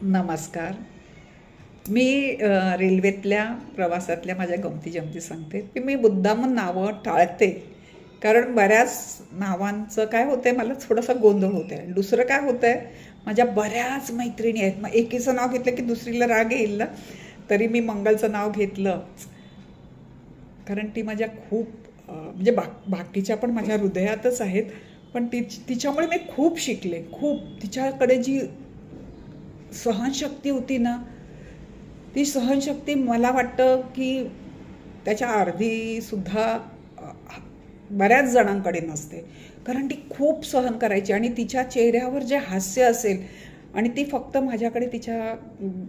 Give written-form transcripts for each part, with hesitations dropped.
नमस्कार. मी रेल्वेतल्या प्रवासातल्या माझ्या गमती जमती सांगते की मी मुद्दामून नावं टाळते. कारण बऱ्याच नावांचं काय होतंय, मला थोडासा गोंधळ होत आहे. दुसरं काय होतंय, माझ्या बऱ्याच मैत्रिणी आहेत. मग एकीचं नाव घेतलं की दुसरीला राग येईल ना, तरी मी मंगलचं नाव घेतलं. कारण ती माझ्या खूप म्हणजे बाकीच्या पण माझ्या हृदयातच आहेत. पण तिच्यामुळे मी खूप शिकले. खूप तिच्याकडे जी सहनशक्ती होती ना, ती सहनशक्ती मला वाटतं की त्याच्या अर्धीसुद्धा बऱ्याच जणांकडे नसते. कारण ती खूप सहन करायची आणि तिच्या चेहऱ्यावर जे हास्य असेल, आणि ती फक्त माझ्याकडे तिच्या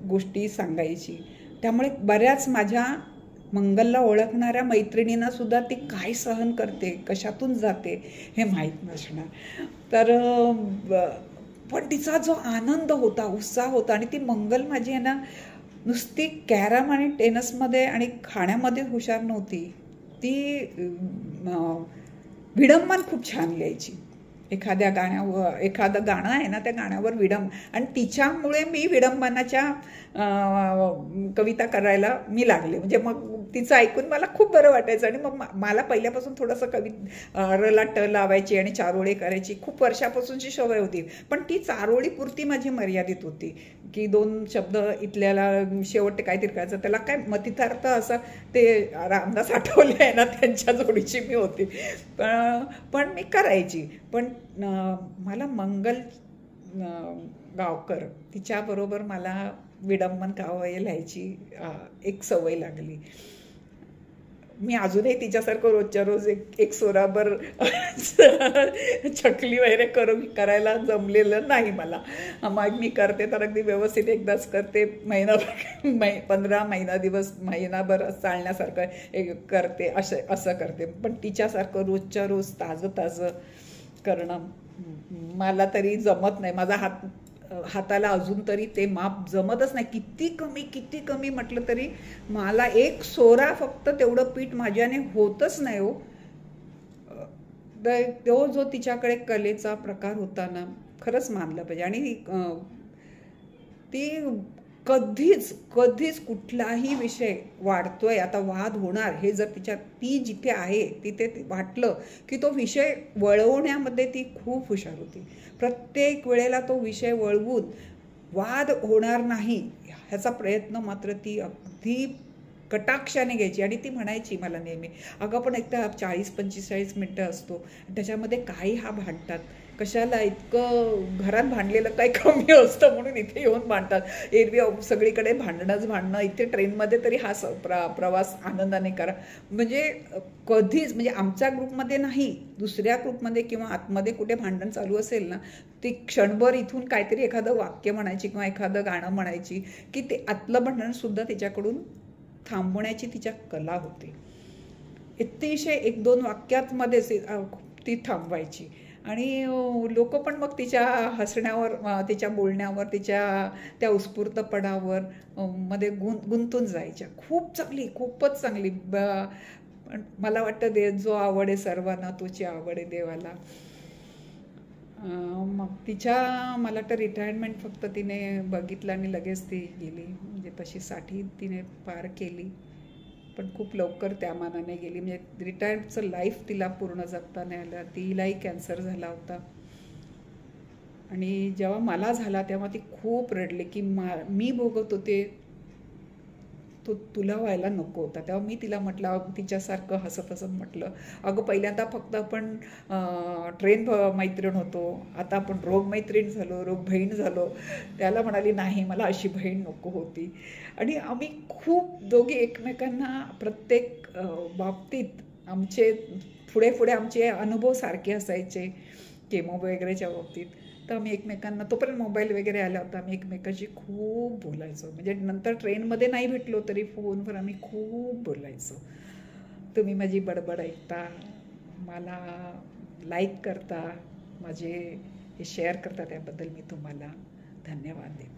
गोष्टी सांगायची. त्यामुळे बऱ्याच माझ्या मंगलला ओळखणाऱ्या मैत्रिणींना सुद्धा ती काय सहन करते, कशातून जाते हे माहीत नसणार. तर पण तिचा जो आनंद होता, उत्साह होता, आणि ती मंगल माझी आहे ना, नुसती कॅरम आणि टेनिसमध्ये आणि खाण्यामध्ये हुशार नव्हती. ती विडंबन खूप छान लिहायची. एखाद्या गाण्यावर, एखादं गाणं आहे ना, त्या गाण्यावर आणि तिच्यामुळे मी विडंबनाच्या कविता करायला मी लागले. म्हणजे मग तिचं ऐकून मला खूप बरं वाटायचं. आणि मग मला पहिल्यापासून थोडंसं रला ट लावायची आणि चारोळी करायची खूप वर्षापासूनची सवय होती. पण ती चारोळीपुरती माझी मर्यादित होती, की 2 शब्द इथल्याला शेवट काहीतरी करायचं, त्याला काय मतितार्थ असं ते रामदास आठवले आहे ना, त्यांच्या जोडीची मी होती. पण मी करायची. पण मला मंगल गावकर तिच्याबरोबर मला विडंबन काव्य लिहायची एक सवय लागली. मी अजूनही तिच्यासारखं रोजच्या रोज एक सोराबर चकली वगैरे करायला जमलेलं नाही मला. मग मी करते तर अगदी व्यवस्थित एकदाच करते. 15 महिनाभर चालण्यासारखं करते, असं करते. पण तिच्यासारखं रोजच्या रोज ताजं करणं मला तरी जमत नाही. माझा हाताला अजून तरी ते माप जमतच नाही. किती कमी म्हटलं तरी मला एक सोरा फक्त तेवढं पीठ माझ्याने होतच नाही हो. तो जो तिच्याकडे कलेचा प्रकार होता ना, खरंच मानलं पाहिजे. आणि ती कधीच कुठलाही विषय वाढतोय, आता वाद होणार हे जर ती जिथे आहे तिथे वाटलं की तो विषय वळवण्यामध्ये ती खूप हुशार होती. प्रत्येक वेळेला तो विषय वळवून वाद होणार नाही ह्याचा प्रयत्न मात्र ती अगदी कटाक्षाने घ्यायची. आणि ती म्हणायची मला नेहमी, अगं पण एकदा 40-45 मिनटं असतो, त्याच्यामध्ये काही भांडतात, कशाला इतकं घरात भांडलेलं काही कमी असतं म्हणून इथे येऊन भांडतात. एरवी सगळीकडे भांडणं, इथे ट्रेनमध्ये तरी हा प्रवास आनंदाने करा. म्हणजे कधीच, म्हणजे आमच्या ग्रुपमध्ये नाही, दुसऱ्या ग्रुपमध्ये किंवा आतमध्ये कुठे भांडण चालू असेल ना, ती क्षणभर इथून काहीतरी एखादं वाक्य म्हणायची किंवा एखादं गाणं म्हणायची की ते आतलं भांडण सुद्धा तिच्याकडून थांबवण्याची तिच्या कला होती. अतिशय 1-2 वाक्यात मध्येच ती थांबवायची. आणि लोक पण मग तिच्या हसण्यावर, तिच्या बोलण्यावर, तिच्या त्या उत्स्फूर्तपणावर मध्ये गुंतून जायच्या. खूपच चांगली. मला वाटतं जो आवडे सर्वांना तोची आवडे देवाला. मग मला वाटतं रिटायरमेंट फक्त तिने बघितलं आणि लगेच ती गेली. म्हणजे तशी 60 तिने पार केली, पण खूप लवकर त्या मानाने गेली. म्हणजे रिटायर्डचं लाईफ तिला पूर्ण जगता नाही आलं. तिलाही कॅन्सर झाला होता. आणि जेव्हा मला झाला तेव्हा ती खूप रडली की मी भोगत होते तो तुला व्हायला नको होता. तेव्हा मी तिला म्हटलं, तिच्यासारखं हसत म्हटलं, अगं पहिल्यांदा फक्त आपण ट्रेन मैत्रीण होतो, आता आपण रोग मैत्रीण झालो, रोग बहीण झालो. त्याला म्हणाली, नाही, मला अशी बहीण नको होती. आणि आम्ही खूप दोघी एकमेकांना प्रत्येक बाबतीत आमचे पुढे आमचे अनुभव सारखे असायचे. केमो वगैरेच्या बाबतीत तर आम्ही एकमेकांना, तोपर्यंत मोबाईल वगैरे आला होता, आम्ही एकमेकांशी खूप बोलायचो. म्हणजे नंतर ट्रेनमध्ये नाही भेटलो तरी फोनवर आम्ही खूप बोलायचो. तुम्ही माझी बडबड ऐकता, मला लाईक करता, माझे हे शेअर करता, त्याबद्दल मी तुम्हाला धन्यवाद देते.